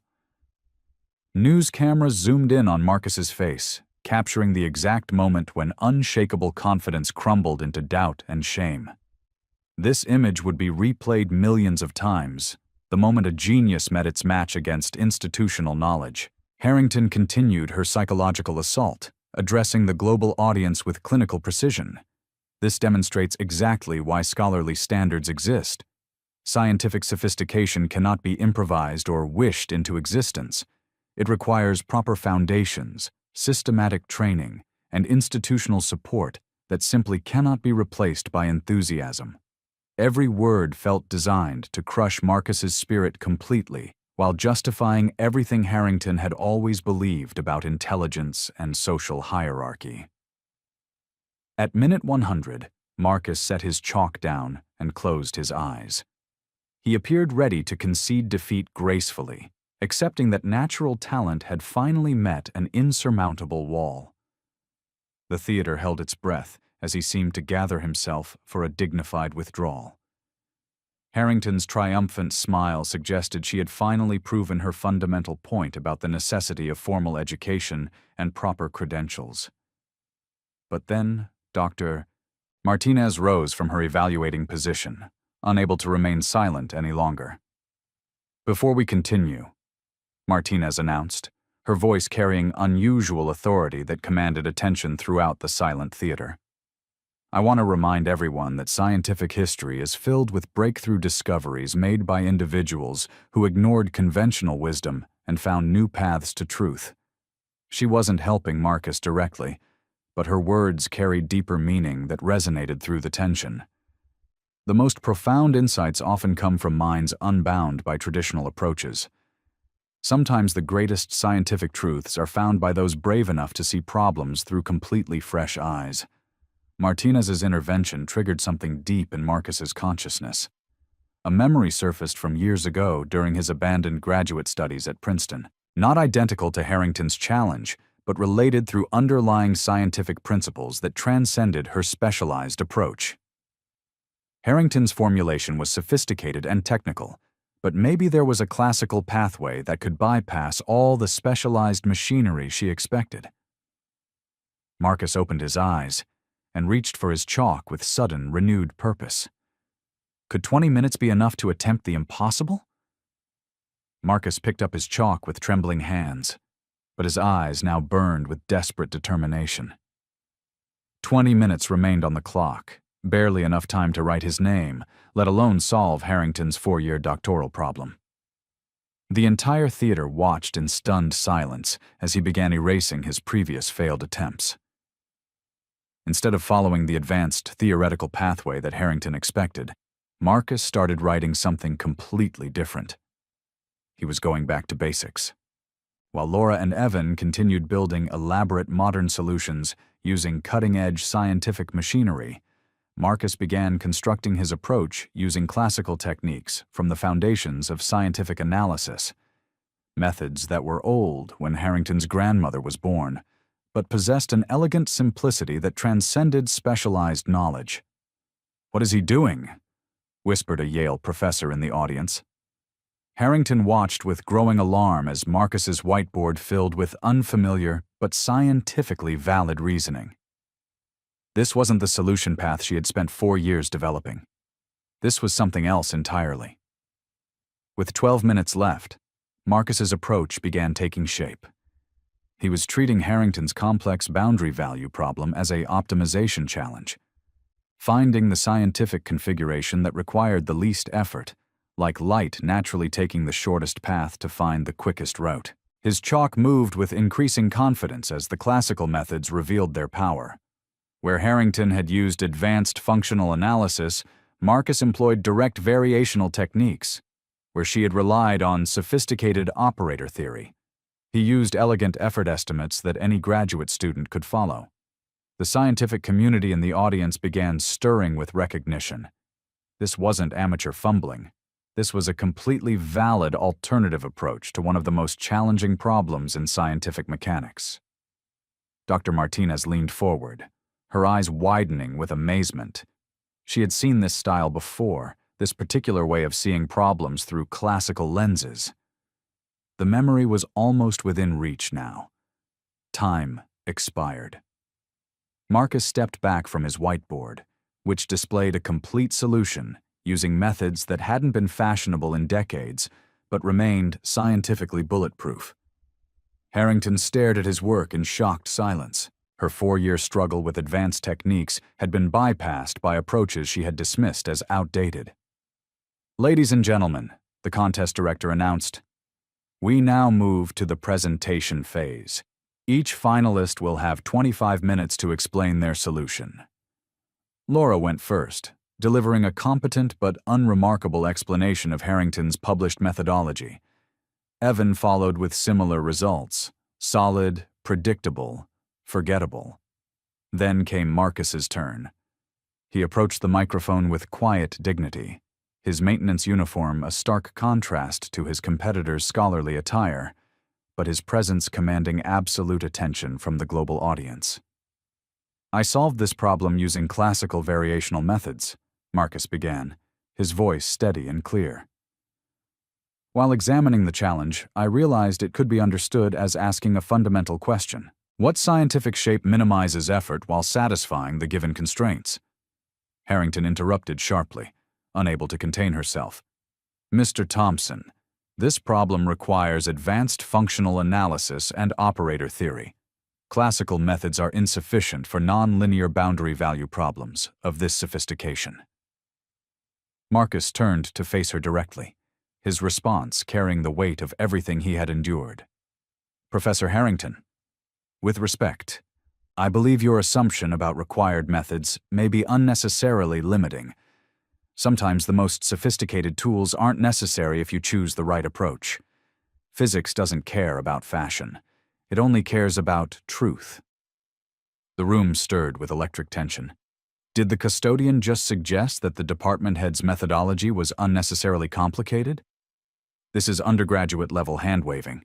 News cameras zoomed in on Marcus's face, capturing the exact moment when unshakable confidence crumbled into doubt and shame. This image would be replayed millions of times, the moment a genius met its match against institutional knowledge. Harrington continued her psychological assault, addressing the global audience with clinical precision. This demonstrates exactly why scholarly standards exist. Scientific sophistication cannot be improvised or wished into existence. It requires proper foundations, systematic training, and institutional support that simply cannot be replaced by enthusiasm. Every word felt designed to crush Marcus's spirit completely, while justifying everything Harrington had always believed about intelligence and social hierarchy. At minute 100, Marcus set his chalk down and closed his eyes. He appeared ready to concede defeat gracefully, accepting that natural talent had finally met an insurmountable wall. The theater held its breath as he seemed to gather himself for a dignified withdrawal. Harrington's triumphant smile suggested she had finally proven her fundamental point about the necessity of formal education and proper credentials. But then, Dr. Martinez rose from her evaluating position, unable to remain silent any longer. "Before we continue," Martinez announced, her voice carrying unusual authority that commanded attention throughout the silent theater. "I want to remind everyone that scientific history is filled with breakthrough discoveries made by individuals who ignored conventional wisdom and found new paths to truth." She wasn't helping Marcus directly, but her words carried deeper meaning that resonated through the tension. The most profound insights often come from minds unbound by traditional approaches. Sometimes the greatest scientific truths are found by those brave enough to see problems through completely fresh eyes. Martinez's intervention triggered something deep in Marcus's consciousness. A memory surfaced from years ago during his abandoned graduate studies at Princeton, not identical to Harrington's challenge, but related through underlying scientific principles that transcended her specialized approach. Harrington's formulation was sophisticated and technical, but maybe there was a classical pathway that could bypass all the specialized machinery she expected. Marcus opened his eyes and reached for his chalk with sudden, renewed purpose. Could 20 minutes be enough to attempt the impossible? Marcus picked up his chalk with trembling hands, but his eyes now burned with desperate determination. 20 minutes remained on the clock, barely enough time to write his name, let alone solve Harrington's 4-year doctoral problem. The entire theater watched in stunned silence as he began erasing his previous failed attempts. Instead of following the advanced theoretical pathway that Harrington expected, Marcus started writing something completely different. He was going back to basics. While Laura and Evan continued building elaborate modern solutions using cutting-edge scientific machinery, Marcus began constructing his approach using classical techniques from the foundations of scientific analysis, methods that were old when Harrington's grandmother was born, but possessed an elegant simplicity that transcended specialized knowledge. "What is he doing?" whispered a Yale professor in the audience. Harrington watched with growing alarm as Marcus's whiteboard filled with unfamiliar but scientifically valid reasoning. This wasn't the solution path she had spent 4 years developing. This was something else entirely. With 12 minutes left, Marcus's approach began taking shape. He was treating Harrington's complex boundary value problem as an optimization challenge, finding the scientific configuration that required the least effort, like light naturally taking the shortest path to find the quickest route. His chalk moved with increasing confidence as the classical methods revealed their power. Where Harrington had used advanced functional analysis, Marcus employed direct variational techniques. Where she had relied on sophisticated operator theory, he used elegant effort estimates that any graduate student could follow. The scientific community in the audience began stirring with recognition. This wasn't amateur fumbling. This was a completely valid alternative approach to one of the most challenging problems in scientific mechanics. Dr. Martinez leaned forward, her eyes widening with amazement. She had seen this style before, this particular way of seeing problems through classical lenses. The memory was almost within reach now. Time expired. Marcus stepped back from his whiteboard, which displayed a complete solution using methods that hadn't been fashionable in decades, but remained scientifically bulletproof. Harrington stared at his work in shocked silence. Her 4-year struggle with advanced techniques had been bypassed by approaches she had dismissed as outdated. "Ladies and gentlemen," the contest director announced, "we now move to the presentation phase. Each finalist will have 25 minutes to explain their solution." Laura went first, delivering a competent but unremarkable explanation of Harrington's published methodology. Evan followed with similar results: solid, predictable, forgettable. Then came Marcus's turn. He approached the microphone with quiet dignity, his maintenance uniform a stark contrast to his competitor's scholarly attire, but his presence commanding absolute attention from the global audience. "I solved this problem using classical variational methods," Marcus began, his voice steady and clear. "While examining the challenge, I realized it could be understood as asking a fundamental question. What scientific shape minimizes effort while satisfying the given constraints?" Harrington interrupted sharply. unable to contain herself. "Mr. Thompson, this problem requires advanced functional analysis and operator theory. Classical methods are insufficient for nonlinear boundary value problems of this sophistication." Marcus turned to face her directly, his response carrying the weight of everything he had endured. "Professor Harrington, with respect, I believe your assumption about required methods may be unnecessarily limiting. Sometimes the most sophisticated tools aren't necessary if you choose the right approach. Physics doesn't care about fashion. It only cares about truth." The room stirred with electric tension. Did the custodian just suggest that the department head's methodology was unnecessarily complicated? This is undergraduate-level hand-waving.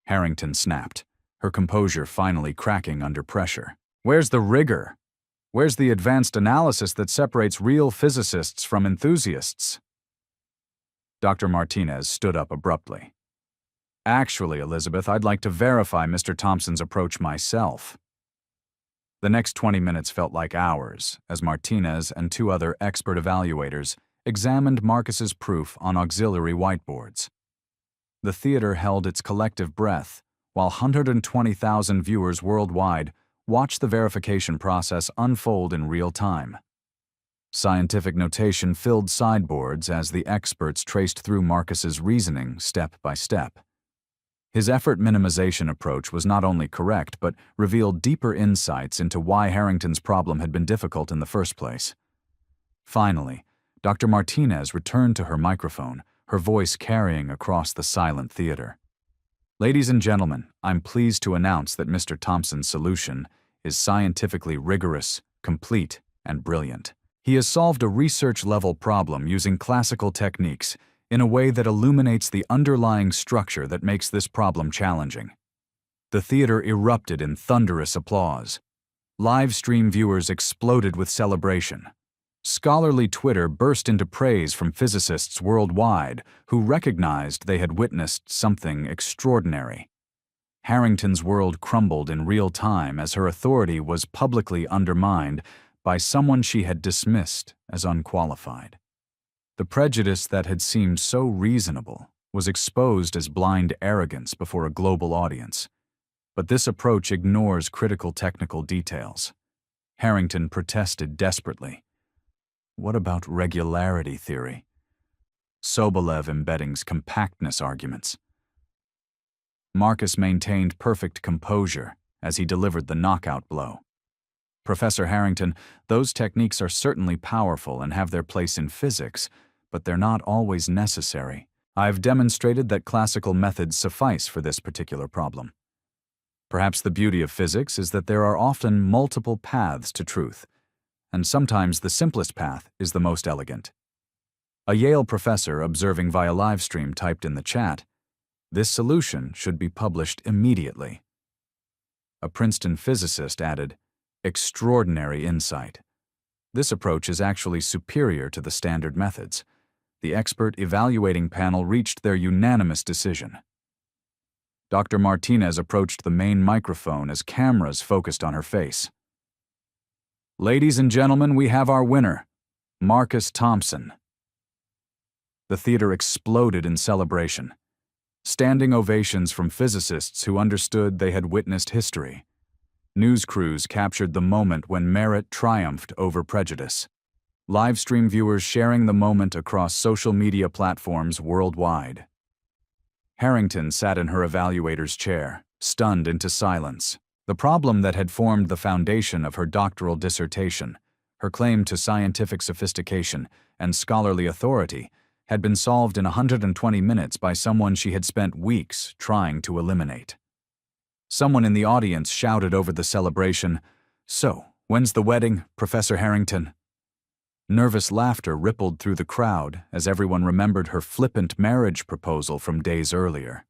Harrington snapped, her composure finally cracking under pressure. "Where's the rigor? Where's the advanced analysis that separates real physicists from enthusiasts?" Dr. Martinez stood up abruptly. "Actually, Elizabeth, I'd like to verify Mr. Thompson's approach myself." The next 20 minutes felt like hours as Martinez and two other expert evaluators examined Marcus's proof on auxiliary whiteboards. The theater held its collective breath while 120,000 viewers worldwide watched the verification process unfold in real time. Scientific notation filled sideboards as the experts traced through Marcus's reasoning step by step. His effort minimization approach was not only correct, but revealed deeper insights into why Harrington's problem had been difficult in the first place. Finally, Dr. Martinez returned to her microphone, her voice carrying across the silent theater. "Ladies and gentlemen, I'm pleased to announce that Mr. Thompson's solution is scientifically rigorous, complete, and brilliant. He has solved a research-level problem using classical techniques in a way that illuminates the underlying structure that makes this problem challenging." The theater erupted in thunderous applause. Live stream viewers exploded with celebration. Scholarly Twitter burst into praise from physicists worldwide who recognized they had witnessed something extraordinary. Harrington's world crumbled in real time as her authority was publicly undermined by someone she had dismissed as unqualified. The prejudice that had seemed so reasonable was exposed as blind arrogance before a global audience. But this approach ignores critical technical details. Harrington protested desperately. What about regularity theory? Sobolev embedding's compactness arguments. Marcus maintained perfect composure as he delivered the knockout blow. "Professor Harrington, those techniques are certainly powerful and have their place in physics, but they're not always necessary. I've demonstrated that classical methods suffice for this particular problem. Perhaps the beauty of physics is that there are often multiple paths to truth, and sometimes the simplest path is the most elegant." A Yale professor observing via livestream typed in the chat, "This solution should be published immediately." A Princeton physicist added, "Extraordinary insight. This approach is actually superior to the standard methods." The expert evaluating panel reached their unanimous decision. Dr. Martinez approached the main microphone as cameras focused on her face. "Ladies and gentlemen, we have our winner, Marcus Thompson." The theater exploded in celebration. Standing ovations from physicists who understood they had witnessed history. News crews captured the moment when merit triumphed over prejudice. Livestream viewers sharing the moment across social media platforms worldwide. Harrington sat in her evaluator's chair, stunned into silence. The problem that had formed the foundation of her doctoral dissertation, her claim to scientific sophistication and scholarly authority, had been solved in 120 minutes by someone she had spent weeks trying to eliminate. Someone in the audience shouted over the celebration, "So, when's the wedding, Professor Harrington?" Nervous laughter rippled through the crowd as everyone remembered her flippant marriage proposal from days earlier.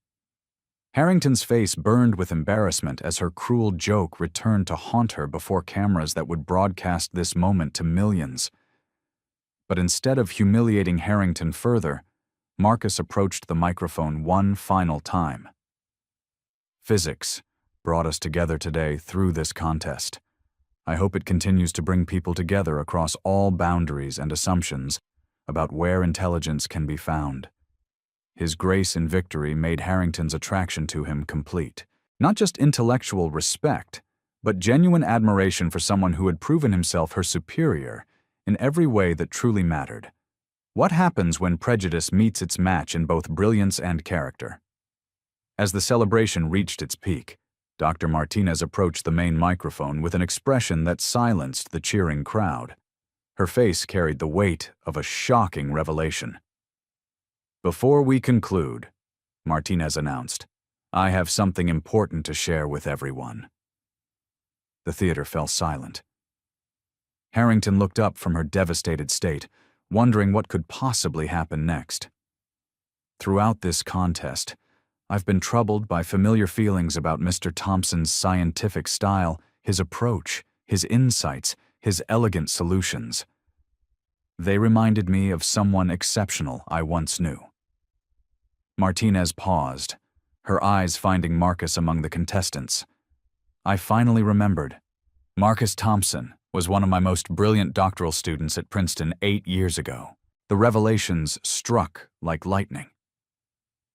Harrington's face burned with embarrassment as her cruel joke returned to haunt her before cameras that would broadcast this moment to millions. But instead of humiliating Harrington further, Marcus approached the microphone one final time. "Physics brought us together today through this contest. I hope it continues to bring people together across all boundaries and assumptions about where intelligence can be found. His grace in victory made Harrington's attraction to him complete. Not just intellectual respect, but genuine admiration for someone who had proven himself her superior in every way that truly mattered. What happens when prejudice meets its match in both brilliance and character? As the celebration reached its peak, Dr. Martinez approached the main microphone with an expression that silenced the cheering crowd. Her face carried the weight of a shocking revelation. "Before we conclude," Martinez announced, "I have something important to share with everyone." The theater fell silent. Harrington looked up from her devastated state, wondering what could possibly happen next. "Throughout this contest, I've been troubled by familiar feelings about Mr. Thompson's scientific style, his approach, his insights, his elegant solutions. They reminded me of someone exceptional I once knew." Martinez paused, her eyes finding Marcus among the contestants. "I finally remembered. Marcus Thompson was one of my most brilliant doctoral students at Princeton 8 years ago." The revelations struck like lightning.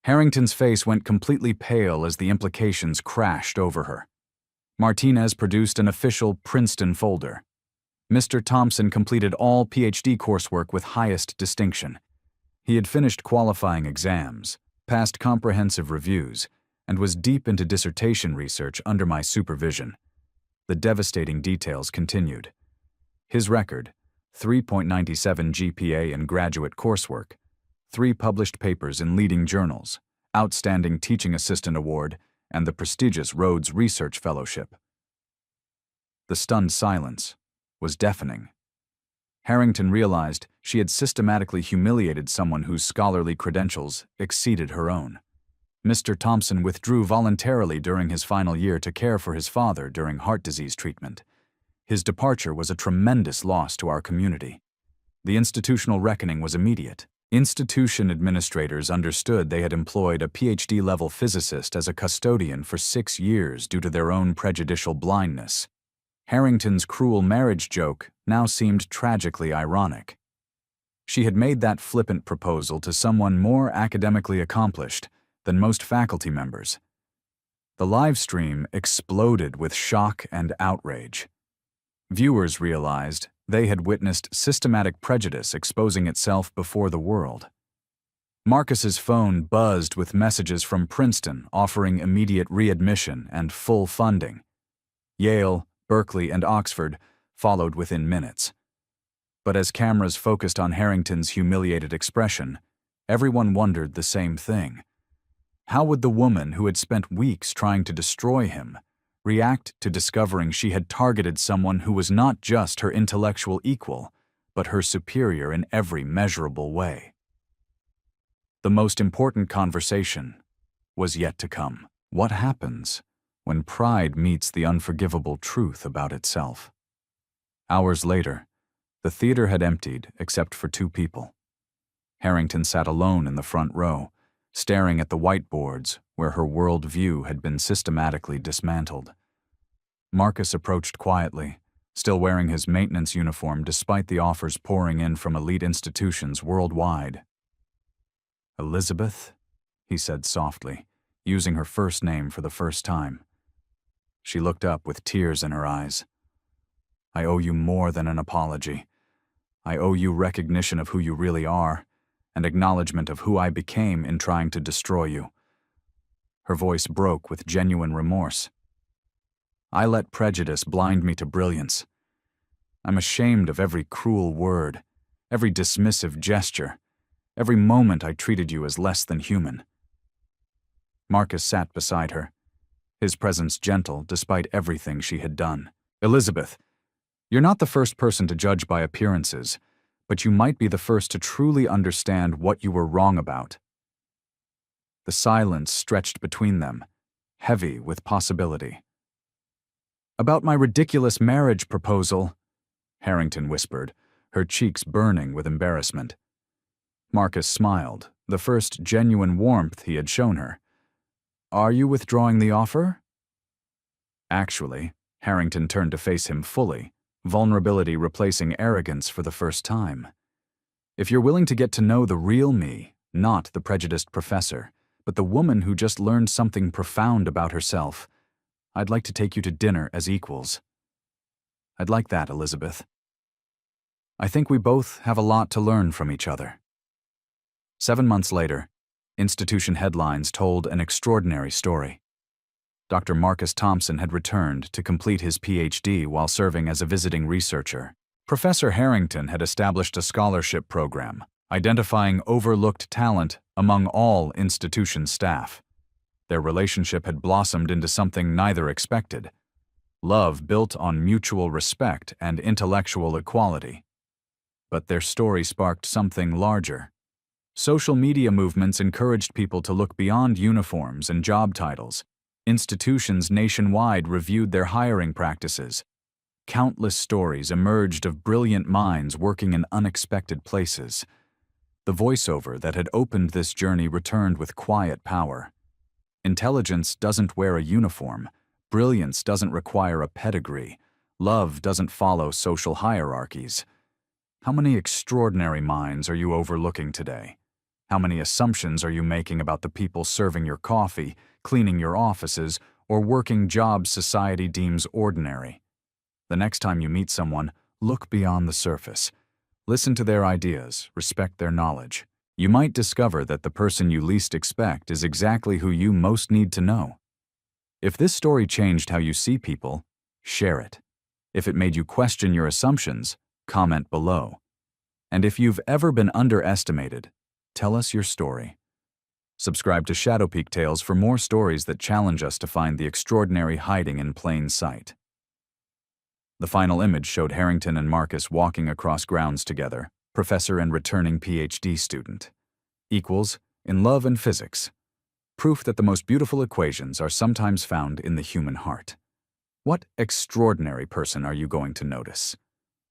Harrington's face went completely pale as the implications crashed over her. Martinez produced an official Princeton folder. Mr. Thompson completed all PhD coursework with highest distinction. He had finished qualifying exams, passed comprehensive reviews, and was deep into dissertation research under my supervision. The devastating details continued. His record: 3.97 GPA in graduate coursework, 3 published papers in leading journals, Outstanding Teaching Assistant Award, and the prestigious Rhodes Research Fellowship. The stunned silence was deafening. Harrington realized she had systematically humiliated someone whose scholarly credentials exceeded her own. Mr. Thompson withdrew voluntarily during his final year to care for his father during heart disease treatment. His departure was a tremendous loss to our community. The institutional reckoning was immediate. Institution administrators understood they had employed a PhD-level physicist as a custodian for 6 years due to their own prejudicial blindness. Harrington's cruel marriage joke now seemed tragically ironic. She had made that flippant proposal to someone more academically accomplished than most faculty members. The live stream exploded with shock and outrage. Viewers realized they had witnessed systematic prejudice exposing itself before the world. Marcus's phone buzzed with messages from Princeton offering immediate readmission and full funding. Yale, Berkeley, and Oxford followed within minutes. But as cameras focused on Harrington's humiliated expression, everyone wondered the same thing. How would the woman who had spent weeks trying to destroy him react to discovering she had targeted someone who was not just her intellectual equal, but her superior in every measurable way? The most important conversation was yet to come. What happens when pride meets the unforgivable truth about itself? Hours later, the theater had emptied except for 2 people. Harrington sat alone in the front row, staring at the whiteboards where her world view had been systematically dismantled. Marcus approached quietly, still wearing his maintenance uniform despite the offers pouring in from elite institutions worldwide. "Elizabeth," he said softly, using her first name for the first time. She looked up with tears in her eyes. "I owe you more than an apology. I owe you recognition of who you really are, and acknowledgement of who I became in trying to destroy you." Her voice broke with genuine remorse. "I let prejudice blind me to brilliance. I'm ashamed of every cruel word, every dismissive gesture, every moment I treated you as less than human." Marcus sat beside her, his presence gentle despite everything she had done. "Elizabeth, you're not the first person to judge by appearances, but you might be the first to truly understand what you were wrong about." The silence stretched between them, heavy with possibility. "About my ridiculous marriage proposal," Harrington whispered, her cheeks burning with embarrassment. Marcus smiled, the first genuine warmth he had shown her. "Are you withdrawing the offer?" Actually, Harrington turned to face him fully, vulnerability replacing arrogance for the first time. If you're willing to get to know the real me, not the prejudiced professor, but the woman who just learned something profound about herself, I'd like to take you to dinner as equals. I'd like that, Elizabeth. I think we both have a lot to learn from each other. 7 months later, institution headlines told an extraordinary story. Dr. Marcus Thompson had returned to complete his PhD while serving as a visiting researcher. Professor Harrington had established a scholarship program, identifying overlooked talent among all institution staff. Their relationship had blossomed into something neither expected: love built on mutual respect and intellectual equality. But their story sparked something larger. Social media movements encouraged people to look beyond uniforms and job titles. Institutions nationwide reviewed their hiring practices. Countless stories emerged of brilliant minds working in unexpected places. The voiceover that had opened this journey returned with quiet power. Intelligence doesn't wear a uniform. Brilliance doesn't require a pedigree. Love doesn't follow social hierarchies. How many extraordinary minds are you overlooking today? How many assumptions are you making about the people serving your coffee, cleaning your offices, or working jobs society deems ordinary? The next time you meet someone, look beyond the surface. Listen to their ideas, respect their knowledge. You might discover that the person you least expect is exactly who you most need to know. If this story changed how you see people, share it. If it made you question your assumptions, comment below. And if you've ever been underestimated, tell us your story. Subscribe to Shadow Peak Tales for more stories that challenge us to find the extraordinary hiding in plain sight. The final image showed Harrington and Marcus walking across grounds together, professor and returning PhD student. Equals in love and physics. Proof that the most beautiful equations are sometimes found in the human heart. What extraordinary person are you going to notice?